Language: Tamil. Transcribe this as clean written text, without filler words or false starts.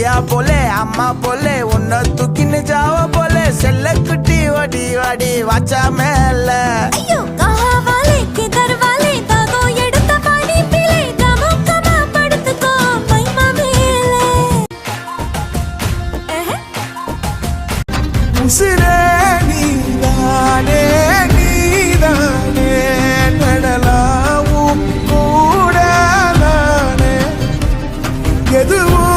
அத்தியா போலே அம்மா போலே உன்னை தூக்கின்னு ஜாவ போலே செல்ல குட்டி ஓடி வாடி வாச்சா மேல உசிரே நீதானே நீதானே நடலாவும் கூட நானே எதுவும்